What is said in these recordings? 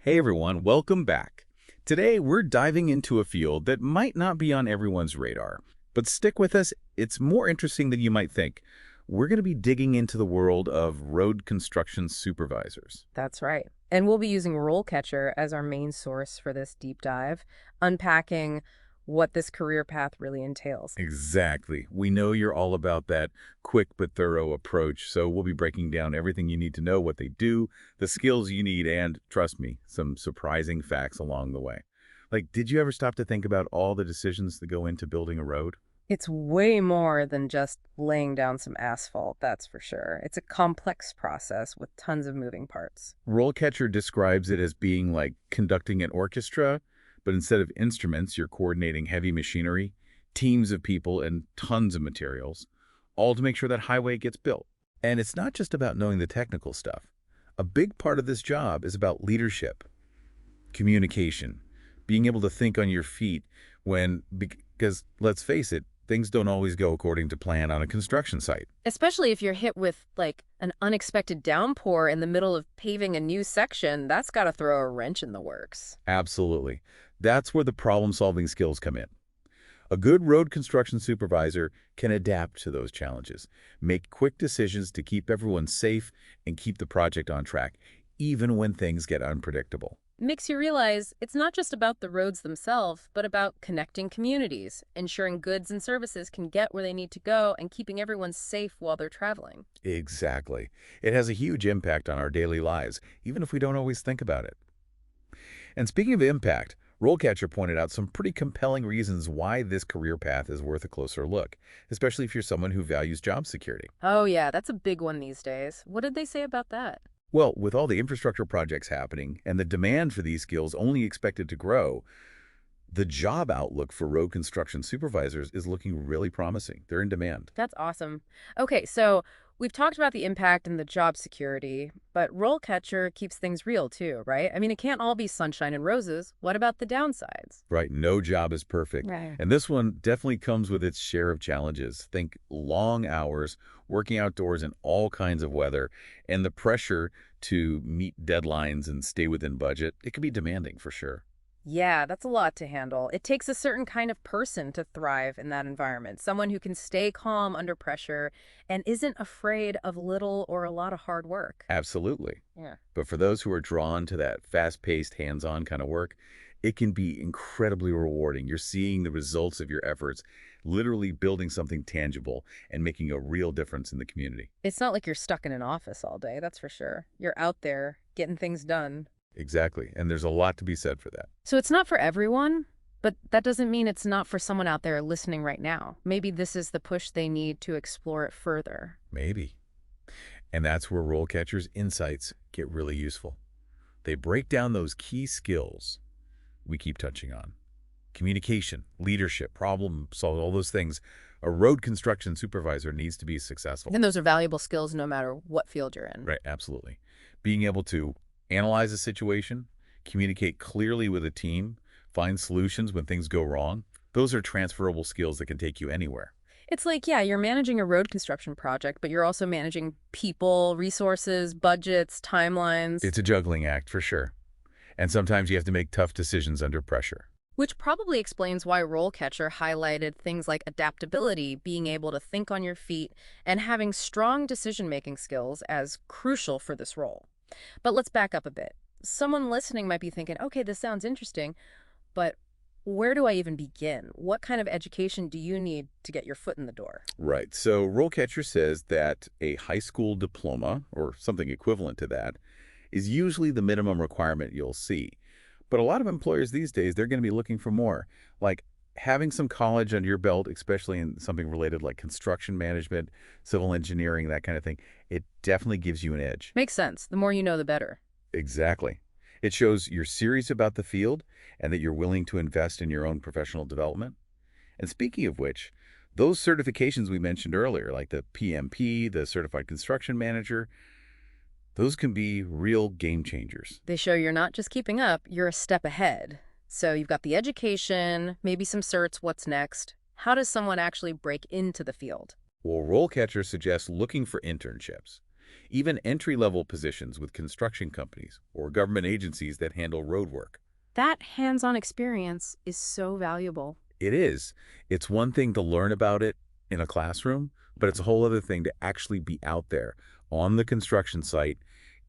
Hey everyone, welcome back. Today we're diving into a field that might not be on everyone's radar, but stick with us, it's more interesting than you might think. We're going to be digging into the world of road construction supervisors. That's right. And we'll be using RoleCatcher as our main source for this deep dive, unpacking what this career path really entails. Exactly. We know you're all about that quick but thorough approach, so we'll be breaking down everything you need to know, what they do, the skills you need, and, trust me, some surprising facts along the way. Like, did you ever stop to think about all the decisions that go into building a road? It's way more than just laying down some asphalt, that's for sure. It's a complex process with tons of moving parts. RoleCatcher describes it as being like conducting an orchestra, but instead of instruments, you're coordinating heavy machinery, teams of people, and tons of materials, all to make sure that highway gets built. And it's not just about knowing the technical stuff. A big part of this job is about leadership, communication, being able to think on your feet because let's face it, things don't always go according to plan on a construction site. Especially if you're hit with, like, an unexpected downpour in the middle of paving a new section, that's got to throw a wrench in the works. Absolutely. That's where the problem-solving skills come in. A good road construction supervisor can adapt to those challenges, make quick decisions to keep everyone safe and keep the project on track, even when things get unpredictable. Makes you realize it's not just about the roads themselves, but about connecting communities, ensuring goods and services can get where they need to go, and keeping everyone safe while they're traveling. Exactly. It has a huge impact on our daily lives, even if we don't always think about it. And speaking of impact, RoleCatcher pointed out some pretty compelling reasons why this career path is worth a closer look, especially if you're someone who values job security. Oh yeah, that's a big one these days. What did they say about that? Well, with all the infrastructure projects happening and the demand for these skills only expected to grow, the job outlook for road construction supervisors is looking really promising. They're in demand. That's awesome. Okay, so we've talked about the impact and the job security, but RoleCatcher keeps things real too, right? I mean, it can't all be sunshine and roses. What about the downsides? Right, no job is perfect. Right. And this one definitely comes with its share of challenges. Think long hours, working outdoors in all kinds of weather, and the pressure to meet deadlines and stay within budget. It can be demanding for sure. Yeah, that's a lot to handle. It takes a certain kind of person to thrive in that environment, someone who can stay calm under pressure and isn't afraid of little or a lot of hard work. Absolutely. Yeah. But for those who are drawn to that fast-paced, hands-on kind of work, it can be incredibly rewarding. You're seeing the results of your efforts, literally building something tangible and making a real difference in the community. It's not like you're stuck in an office all day, that's for sure. You're out there getting things done. Exactly. And there's a lot to be said for that. So it's not for everyone, but that doesn't mean it's not for someone out there listening right now. Maybe this is the push they need to explore it further. Maybe. And that's where RoleCatcher's insights get really useful. They break down those key skills we keep touching on. Communication, leadership, problem solving, all those things. A road construction supervisor needs to be successful. And those are valuable skills no matter what field you're in. Right, absolutely. Being able to analyze a situation, communicate clearly with a team, find solutions when things go wrong, those are transferable skills that can take you anywhere. It's like, yeah, you're managing a road construction project, but you're also managing people, resources, budgets, timelines. It's a juggling act for sure. And sometimes you have to make tough decisions under pressure. Which probably explains why RoleCatcher highlighted things like adaptability, being able to think on your feet, and having strong decision-making skills as crucial for this role. But let's back up a bit. Someone listening might be thinking, okay, this sounds interesting, but where do I even begin? What kind of education do you need to get your foot in the door? Right. So RoleCatcher says that a high school diploma, or something equivalent to that, is usually the minimum requirement you'll see. But a lot of employers these days, they're going to be looking for more. Like having some college under your belt, especially in something related like construction management, civil engineering, that kind of thing, it definitely gives you an edge. Makes sense. The more you know, the better. Exactly. It shows you're serious about the field and that you're willing to invest in your own professional development. And speaking of which, those certifications we mentioned earlier, like the PMP, the Certified Construction Manager, those can be real game changers. They show you're not just keeping up, you're a step ahead. So you've got the education, maybe some certs, what's next? How does someone actually break into the field? Well, RoleCatcher suggests looking for internships. even entry-level positions with construction companies or government agencies that handle road work. That hands-on experience is so valuable. It is. It's one thing to learn about it in a classroom, but it's a whole other thing to actually be out there on the construction site,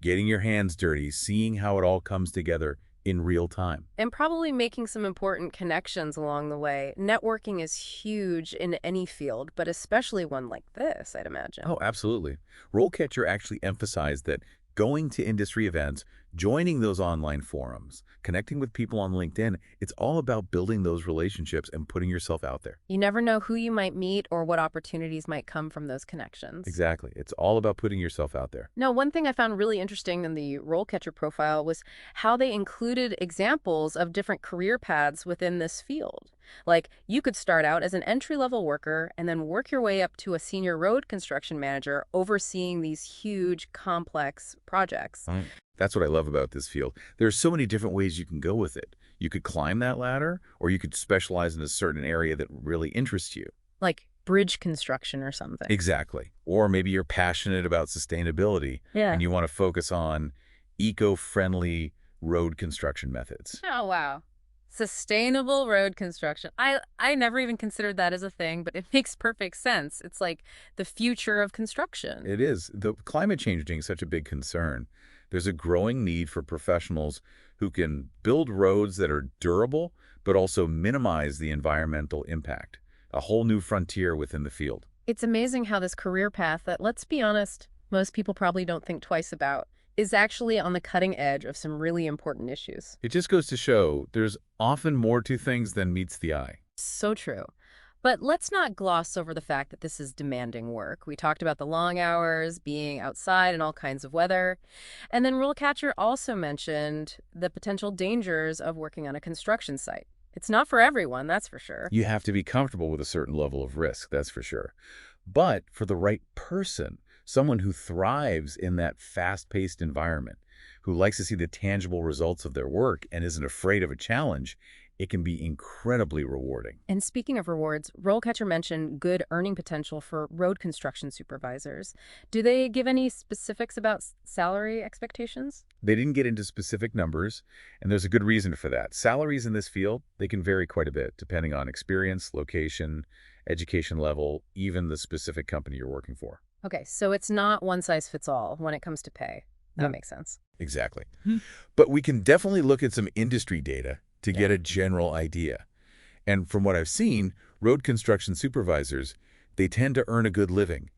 getting your hands dirty, seeing how it all comes together in real time. And probably making some important connections along the way. Networking is huge in any field, but especially one like this, I'd imagine. Oh, absolutely. RoleCatcher actually emphasized that going to industry events, joining those online forums, connecting with people on LinkedIn, it's all about building those relationships and putting yourself out there. You never know who you might meet or what opportunities might come from those connections. Exactly. It's all about putting yourself out there. Now, one thing I found really interesting in the RoleCatcher profile was how they included examples of different career paths within this field. Like, you could start out as an entry-level worker and then work your way up to a senior road construction manager overseeing these huge, complex projects. Right. That's what I love about this field. There are so many different ways you can go with it. You could climb that ladder, or you could specialize in a certain area that really interests you. Like bridge construction or something. Exactly. Or maybe you're passionate about sustainability and you want to focus on eco-friendly road construction methods. Oh, wow. Sustainable road construction. I never even considered that as a thing, but it makes perfect sense. It's like the future of construction. It is. The climate change being such a big concern. There's a growing need for professionals who can build roads that are durable, but also minimize the environmental impact. A whole new frontier within the field. It's amazing how this career path that, let's be honest, most people probably don't think twice about, is actually on the cutting edge of some really important issues. It just goes to show there's often more to things than meets the eye. So true. But let's not gloss over the fact that this is demanding work. We talked about the long hours, being outside in all kinds of weather. And then RoleCatcher also mentioned the potential dangers of working on a construction site. It's not for everyone, that's for sure. You have to be comfortable with a certain level of risk, that's for sure. But for the right person, someone who thrives in that fast-paced environment, who likes to see the tangible results of their work and isn't afraid of a challenge, it can be incredibly rewarding. And speaking of rewards, RoleCatcher mentioned good earning potential for road construction supervisors. Do they give any specifics about salary expectations? They didn't get into specific numbers, and there's a good reason for that. Salaries in this field, they can vary quite a bit, depending on experience, location, education level, even the specific company you're working for. Okay, so it's not one size fits all when it comes to pay. That No. makes sense. Exactly. But we can definitely look at some industry data to get a general idea. And from what I've seen, road construction supervisors, they tend to earn a good living,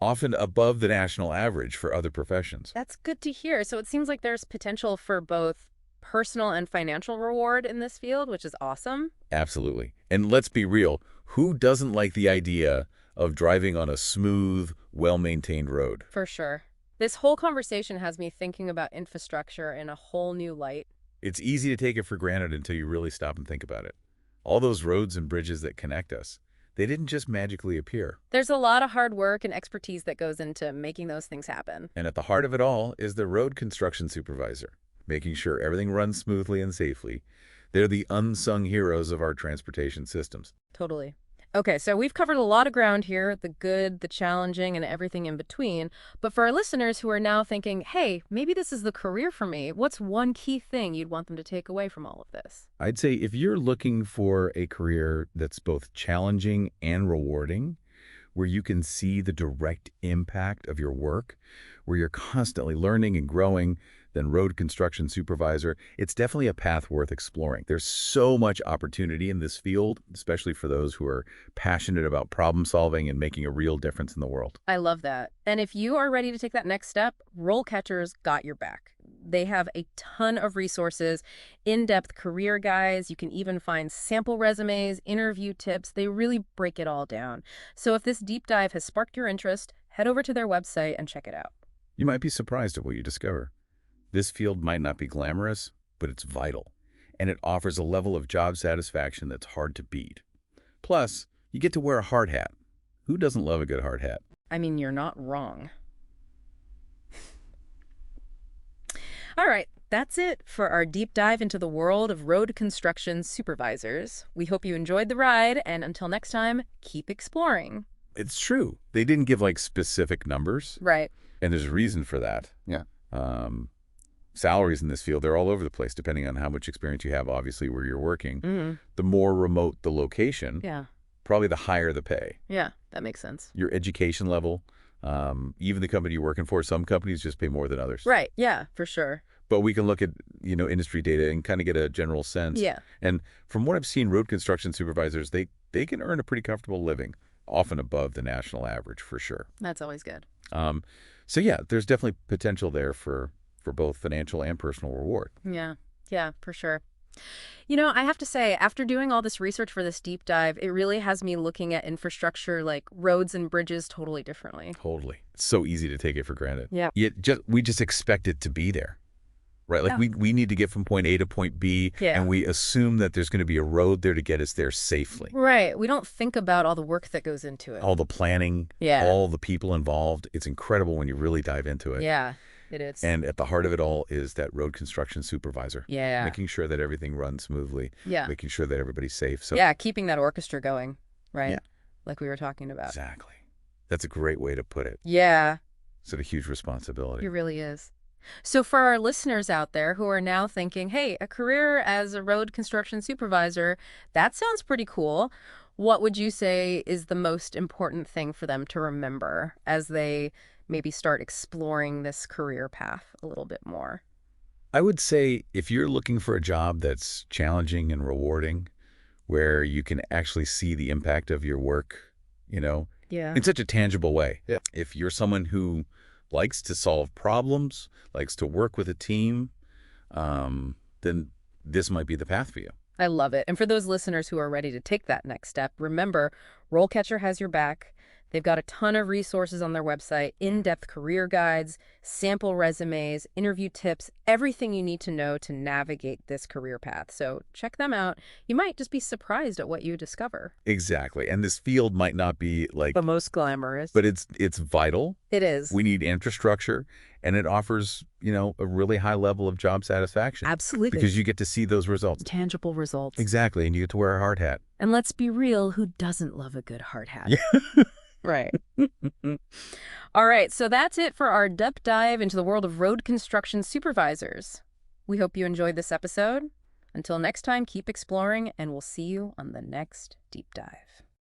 often above the national average for other professions. That's good to hear. So it seems like there's potential for both personal and financial reward in this field, which is awesome. Absolutely. And let's be real, who doesn't like the idea of driving on a smooth, well-maintained road? For sure. This whole conversation has me thinking about infrastructure in a whole new light. It's easy to take it for granted until you really stop and think about it. All those roads and bridges that connect us, they didn't just magically appear. There's a lot of hard work and expertise that goes into making those things happen. And at the heart of it all is the road construction supervisor, making sure everything runs smoothly and safely. They're the unsung heroes of our transportation systems. Totally. Okay, so we've covered a lot of ground here, the good, the challenging, and everything in between. But for our listeners who are now thinking, hey, maybe this is the career for me, what's one key thing you'd want them to take away from all of this? I'd say if you're looking for a career that's both challenging and rewarding, where you can see the direct impact of your work, where you're constantly learning and growing, then road construction supervisor, it's definitely a path worth exploring. There's so much opportunity in this field, especially for those who are passionate about problem solving and making a real difference in the world. I love that. And if you are ready to take that next step, RoleCatcher's got your back. They have a ton of resources, in-depth career guides. You can even find sample resumes, interview tips. They really break it all down. So if this deep dive has sparked your interest, head over to their website and check it out. You might be surprised at what you discover. This field might not be glamorous, but it's vital, and it offers a level of job satisfaction that's hard to beat. Plus, you get to wear a hard hat. Who doesn't love a good hard hat? I mean, you're not wrong. All right, that's it for our deep dive into the world of road construction supervisors. We hope you enjoyed the ride, and until next time, keep exploring. It's true. They didn't give, like, specific numbers. Right. And there's a reason for that. Yeah. Salaries in this field, they're all over the place, depending on how much experience you have, obviously, where you're working. Mm-hmm. The more remote the location, Yeah. probably the higher the pay. Yeah, that makes sense. Your education level, even the company you're working for, some companies just pay more than others. Right. Yeah, for sure. But we can look at, industry data and kind of get a general sense. Yeah. And from what I've seen, road construction supervisors, they can earn a pretty comfortable living, often above the national average, for sure. That's always good. So yeah, there's definitely potential there for both financial and personal reward. Yeah. Yeah, for sure. I have to say, after doing all this research for this deep dive, it really has me looking at infrastructure like roads and bridges totally differently. Totally. It's so easy to take it for granted. Yeah. Yet we just expect it to be there. Right? Like we need to get from point A to point B, and we assume that there's going to be a road there to get us there safely. Right. We don't think about all the work that goes into it. All the planning, all the people involved. It's incredible when you really dive into it. Yeah, it is. And at the heart of it all is that road construction supervisor. Yeah. Making sure that everything runs smoothly. Yeah. Making sure that everybody's safe. So keeping that orchestra going, right? Yeah. Like we were talking about. Exactly. That's a great way to put it. Yeah. It's a huge responsibility. It really is. So for our listeners out there who are now thinking, hey, a career as a road construction supervisor, that sounds pretty cool. What would you say is the most important thing for them to remember as they maybe start exploring this career path a little bit more? I would say if you're looking for a job that's challenging and rewarding, where you can actually see the impact of your work, in such a tangible way. Yeah. If you're someone who likes to solve problems, likes to work with a team, then this might be the path for you. I love it. And for those listeners who are ready to take that next step, remember, RoleCatcher has your back. They've got a ton of resources on their website, in-depth career guides, sample resumes, interview tips, everything you need to know to navigate this career path. So check them out. You might just be surprised at what you discover. Exactly. And this field might not be like The most glamorous. but it's vital. It is. We need infrastructure, and it offers, a really high level of job satisfaction. Absolutely. Because you get to see those results. Tangible results. Exactly. And you get to wear a hard hat. And let's be real, who doesn't love a good hard hat? Yeah. Right. All right, so that's it for our deep dive into the world of road construction supervisors. We hope you enjoyed this episode. Until next time, keep exploring, and we'll see you on the next deep dive.